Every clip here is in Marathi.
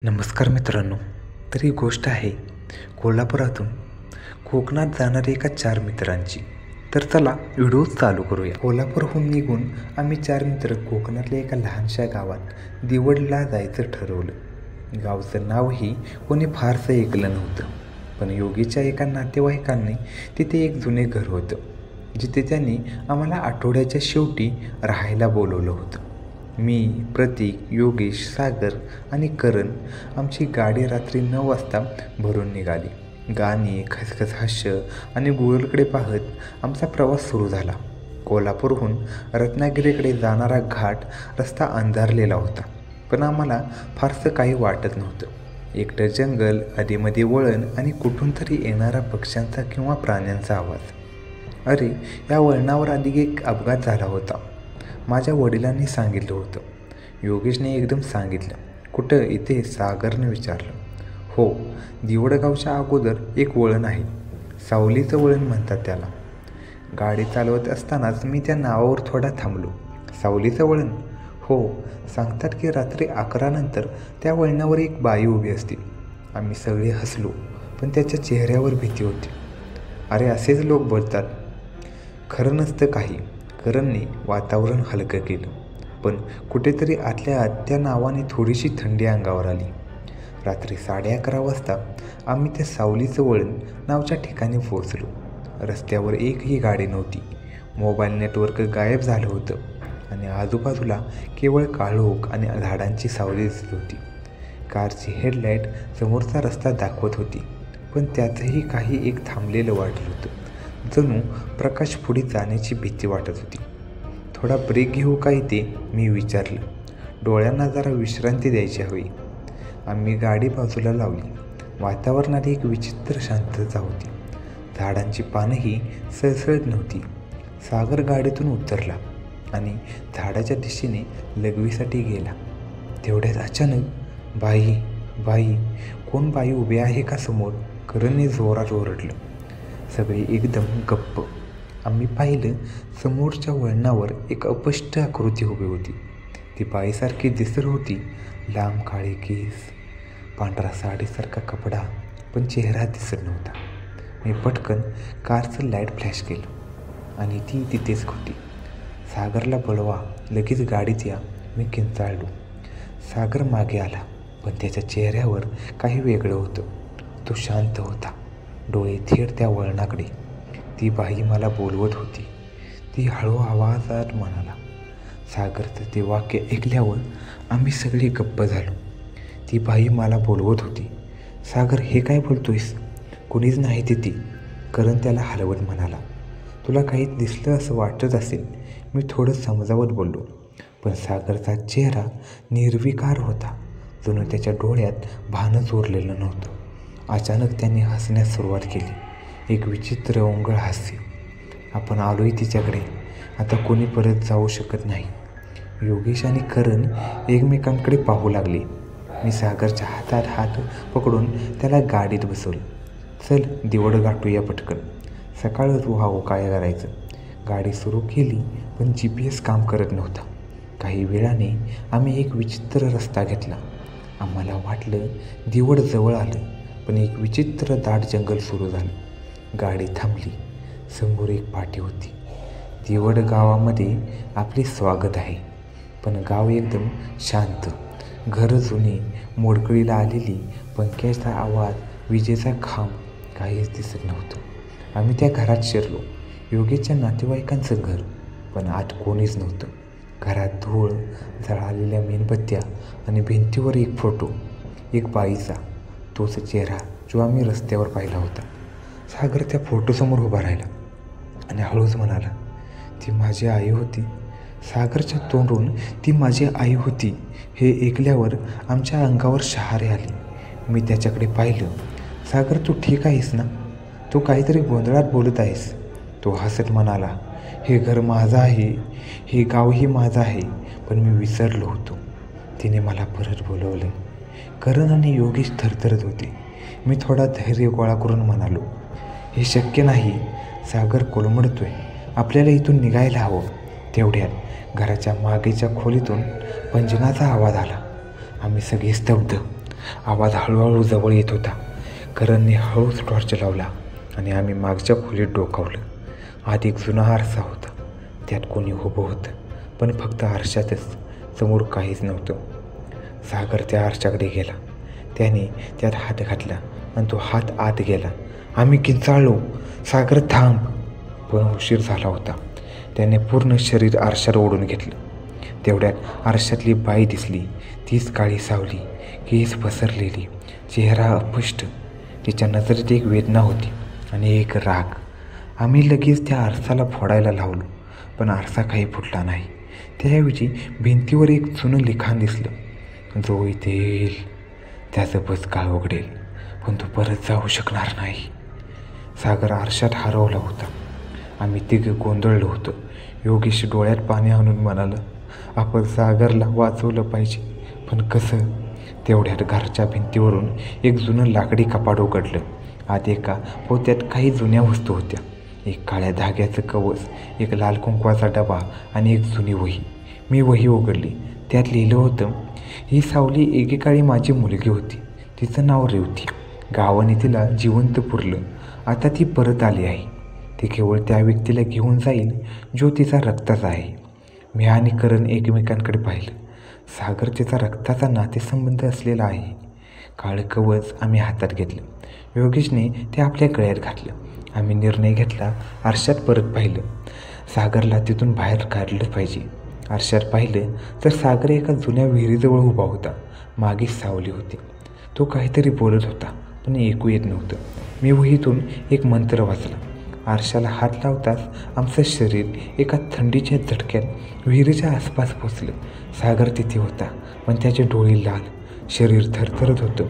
नमस्कार मित्रांनो. तर ही गोष्ट आहे कोल्हापुरातून कोकणात जाणाऱ्या एका 4 मित्रांची. तर चला व्हिडिओ चालू करूया. कोल्हापूरहून निघून आम्ही 4 मित्र कोकणातल्या एका लहानशा गावात दिवडला जायचं ठरवलं. गावचं नावही कोणी फारसं ऐकलं नव्हतं, पण योगीच्या एका नातेवाईकांनी तिथे एक जुने घर होतं, जिथे त्यांनी आम्हाला आठवड्याच्या शेवटी राहायला बोलवलं होतं. मी, प्रतीक, योगेश, सागर आणि करण आमची गाडी रात्री 9 वाजता भरून निघाली. गाणी, खसखस हास्य आणि गुगलकडे पाहत आमचा प्रवास सुरू झाला. कोल्हापूरहून रत्नागिरीकडे जाणारा घाट रस्ता अंधारलेला होता, पण आम्हाला फारसं काही वाटत नव्हतं. एकटं जंगल, आधीमध्ये वळण आणि कुठून तरी येणारा पक्ष्यांचा किंवा प्राण्यांचा आवाज. अरे, या वळणावर आधी एक अपघात झाला होता, माझ्या वडिलांनी सांगितलं होतं. योगेशने एकदम सांगितलं. कुठं? इथे? सागरने विचारलं. हो, दिवडगावच्या अगोदर एक वळण आहे, सावलीचं वळण म्हणतात त्याला. गाडी चालवत असतानाच मी त्या नावावर थोडा थांबलो. सावलीचं वळण? हो, सांगतात की रात्री 11 नंतर त्या वळणावर एक बाई उभी असते. आम्ही सगळे हसलो, पण त्याच्या चेहऱ्यावर भीती होती. अरे, असेच लोक बोलतात, खरं नसतं काही. करणने वातावरण हलकं केलं, पण कुठेतरी आतल्या आत त्या नावाने थोडीशी थंडी अंगावर आली. रात्री 11:30 वाजता आम्ही त्या सावलीचं वळण नावच्या ठिकाणी पोहोचलो. रस्त्यावर एकही गाडी नव्हती. मोबाईल नेटवर्क गायब झालं होतं आणि आजूबाजूला केवळ काळोख आणि झाडांची सावली दिसत होती. कारची हेडलाईट समोरचा रस्ता दाखवत होती, पण त्यातही काही एक थांबलेलं वाटत होतं. जणू प्रकाश पुढे जाण्याची भीती वाटत होती. थोडा ब्रेक घेऊ का इथे? मी विचारलं. डोळ्यांना जरा विश्रांती द्यायची हवी. आम्ही गाडी बाजूला लावली. वातावरणात एक विचित्र शांतता होती. झाडांची पानंही सळसळत नव्हती. सागर गाडीतून उतरला आणि झाडाच्या दिशेने लघवीसाठी गेला. तेवढ्यात अचानक बाई बाई कोण बाई उभी आहे का समोर? करणने जोरात ओरडलं. सगळे एकदम गप्प. आम्ही पाहिलं, समोरच्या वळणावर एक अस्पष्ट आकृती उभी होती. ती बाईसारखी दिसत होती. लांब काळे केस, पांढरा साडीसारखा कपडा, पण चेहरा दिसत नव्हता. मी पटकन कारचं लाईट फ्लॅश केलं आणि ती तिथेच होती. सागरला बोलवा, लगेच गाडीत या, मी किंचाळलो. सागर मागे आला, पण त्याच्या चेहऱ्यावर काही वेगळं होतं. तो शांत होता, डोळे थेट त्या वळणाकडे. ती बाई मला बोलवत होती. ती हळू आवाजात म्हणाला. सागरचं ते वाक्य ऐकल्यावर आम्ही सगळे गप्प झालो. ती बाई मला बोलवत होती. सागर, हे काय बोलतोयस? कुणीच नाही तिथे, करण त्याला हलवत म्हणाला. तुला काही दिसलं असं वाटत असेल, मी थोडं समजावत बोललो, पण सागरचा चेहरा निर्विकार होता. जणू त्याच्या डोळ्यात भानच उरलेलं नव्हतं. अचानक त्यांनी हसण्यास सुरुवात केली. एक विचित्र ओंगळ हास्य. आपण आलोय तिच्याकडे, आता कोणी परत जाऊ शकत नाही. योगेश आणि करण एकमेकांकडे पाहू लागले. मी सागरच्या हातात हात पकडून त्याला गाडीत बसवलं. चल, दिवड गाठूया पटकन, सकाळच व्हावं काय करायचं. गाडी सुरू केली, पण GPS काम करत नव्हता. काही वेळाने आम्ही एक विचित्र रस्ता घेतला. आम्हाला वाटलं दिवड जवळ आलं, पण एक विचित्र दाट जंगल सुरू झालं. गाडी थांबली. समोर एक पाटी होती. दिवड गावामध्ये आपले स्वागत आहे. पण गाव एकदम शांत. घरं जुनी, मोडकळीला आलेली, पंख्याचा आवाज, विजेचा खांब, काहीच दिसत नव्हतं. आम्ही त्या घरात शिरलो. योगेशच्या नातेवाईकांचं घर, पण आत कोणीच नव्हतं. घरात धूळ, जळालेल्या मेणबत्त्या आणि भिंतीवर एक फोटो, एक बाईचा, तोच चेहरा जो आम्ही रस्त्यावर पाहिला होता. सागर त्या फोटोसमोर उभा राहिला आणि हळूच म्हणाला, ती माझी आई होती. सागरच्या तोंडून ती माझी आई होती हे ऐकल्यावर आमच्या अंगावर शहारे आले. मी त्याच्याकडे पाहिलं. सागर, तू ठीक आहेस ना? तू काहीतरी गोंधळात बोलत आहेस. तो हसत म्हणाला, हे घर माझं आहे, हे गावही माझं आहे, पण मी विसरलो होतो. तिने मला परत बोलवलं. करण आणि योगेश थरथरत होते. मी थोडा धैर्य गोळा करून म्हणालो, हे शक्य नाही. सागर कोलमडतोय, आपल्याला इथून निघायला हवं. तेवढ्यात घराच्या मागेच्या खोलीतून पंजनाचा आवाज आला. आम्ही सगळे स्तब्ध. आवाज हळूहळू जवळ येत होता. करणने हळूच टॉर्च लावला आणि आम्ही मागच्या खोलीत डोकावलं. आत एक जुना आरसा होता. त्यात कोणी उभं होतं, पण फक्त आरशातच, समोर काहीच नव्हतं. सागर त्या आरशाकडे गेला. त्याने त्यात हात घातला आणि तो हात आत गेला. आम्ही किंचाळलो, सागर थांब! पण उशीर झाला होता. त्याने पूर्ण शरीर आरशात ओढून घेतलं. तेवढ्यात आरशातली बाई दिसली. तीच काळी सावली, केस पसरलेली, चेहरा अस्पष्ट. तिच्या नजरेत एक वेदना होती आणि एक राग. आम्ही लगेच त्या आरसाला फोडायला लावलो, पण आरसा काही फुटला नाही. त्याऐवजी भिंतीवर एक जुनं लिखाण दिसलं. जो इथे येईल त्याचं बसकाळ उघडेल, पण तो परत जाऊ शकणार नाही. सागर आरशात हरवला होता. आम्ही तिघं गोंधळलो होतो. योगेश डोळ्यात पाणी आणून म्हणाला, आपण सागरला वाचवलं पाहिजे, पण कसं? तेवढ्यात घरच्या भिंतीवरून एक जुनं लाकडी कपाट उघडलं. आत एका पोत्यात काही जुन्या वस्तू होत्या. एक काळ्या धाग्याचं कवच, एक लाल कुंकवाचा डबा आणि एक जुनी वही. मी वही उघडली. त्यात लिहिलं होतं, ही सावली एकेकाळी माझी मुलगी होती. तिचं नाव रेवती. गावाने तिला जिवंत पुरलं. आता ती परत आली आहे. ती केवळ त्या व्यक्तीला घेऊन जाईल जो तिचा रक्ताचा आहे. मी आणि करण एकमेकांकडे पाहिलं. सागर तिचा रक्ताचा नातेसंबंध असलेला आहे. काळं कवच आम्ही हातात घेतलं. योगेशने ते आपल्या गळ्यात घातलं. आम्ही निर्णय घेतला, आरशात परत पाहिलं. सागरला तिथून बाहेर काढलं पाहिजे. आरशात पाहिलं तर सागर एका जुन्या विहिरीजवळ उभा होता. मागे सावली होती. तो काहीतरी बोलत होता, पण ऐकू येत नव्हतं. मी वहीतून एक मंत्र वाचला. आरशाला हात लावताच आमचं शरीर एका थंडीच्या झटक्यात विहिरीच्या आसपास पोचलं. सागर तिथे होता, पण त्याचे डोळे लाल, शरीर थरथरत होतं.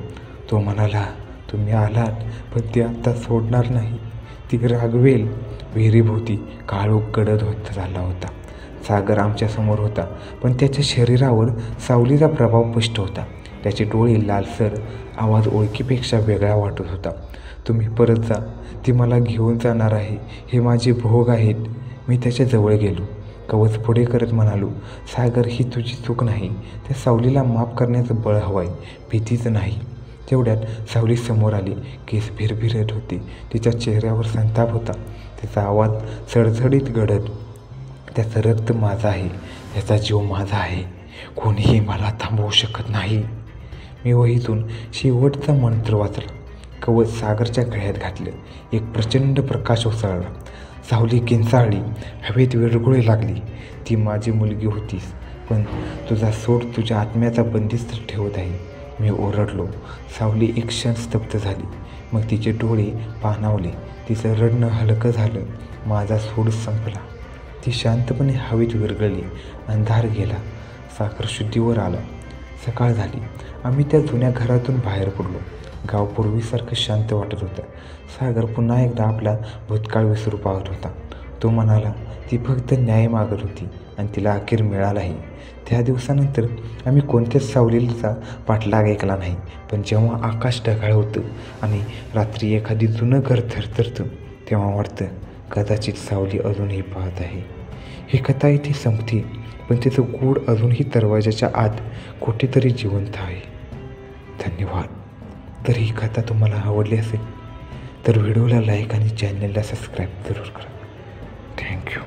तो म्हणाला, तुम्ही आलात, पण ते आता सोडणार नाही. ती रागवेल. विहिरीभोवती काळोख गडद होत झाला होता. सागर आमच्यासमोर होता, पण त्याच्या शरीरावर सावलीचा प्रभाव स्पष्ट होता. त्याचे डोळे लालसर, आवाज ओळखीपेक्षा वेगळा वाटत होता. तुम्ही परत जा, ती मला घेऊन जाणार आहे. हे माझे भोग आहेत. मी त्याच्या जवळ गेलो. कवच पुढे करत म्हणालो, सागर, ही तुझी चूक नाही. त्या सावलीला माफ करण्याचं बळ हवं आहे, भीतीचं नाही. तेवढ्यात सावली समोर आली. केस भिरभिरत होते. तिच्या चेहऱ्यावर संताप होता. तिचा आवाज सडसडीत गडद, त्याचं रक्त माझं आहे, त्याचा जीव माझा आहे. कोणीही मला थांबवू शकत नाही. मी वहीतून शेवटचा मंत्र वाचला. कवच सागरच्या गळ्यात घातलं. एक प्रचंड प्रकाश उसळला. सावली किंचाळली. हवेत विरघुळे लागली. ती माझी मुलगी होतीस, पण तुझा सोड तुझ्या आत्म्याचा बंदिस्त ठेवत आहे. मी ओरडलो. सावली एक क्षण स्तब्ध झाली. मग तिचे डोळे पाणावले. तिचं रडणं हलकं झालं. माझा सूड संपला. ती शांतपणे हवेत विरघळली. अंधार गेला. सागर शुद्धीवर आला. सकाळ झाली. आम्ही त्या जुन्या घरातून बाहेर पडलो. गाव पूर्वीसारखं शांत वाटत होतं. सागर पुन्हा एकदा आपला भूतकाळ विसरू पाहत होता. तो म्हणाला, ती फक्त न्याय मागत होती आणि तिला अखेर मिळालाही. त्या दिवसानंतर आम्ही कोणत्याच सावलीचा पाठलाग ऐकला नाही. पण जेव्हा आकाश ढगाळ होतं आणि रात्री एखादी जुनं घर थरथरतं, तेव्हा वाटतं कदाचित सावली अजूनही पाहत आहे. ही कथा इथे संपते, पण तिचं गूढ अजूनही दरवाजाच्या आत कुठेतरी जिवंत आहे. धन्यवाद. तर ही कथा तुम्हाला आवडली असेल तर व्हिडिओला लाईक आणि चॅनलला सबस्क्राईब जरूर करा. थँक्यू.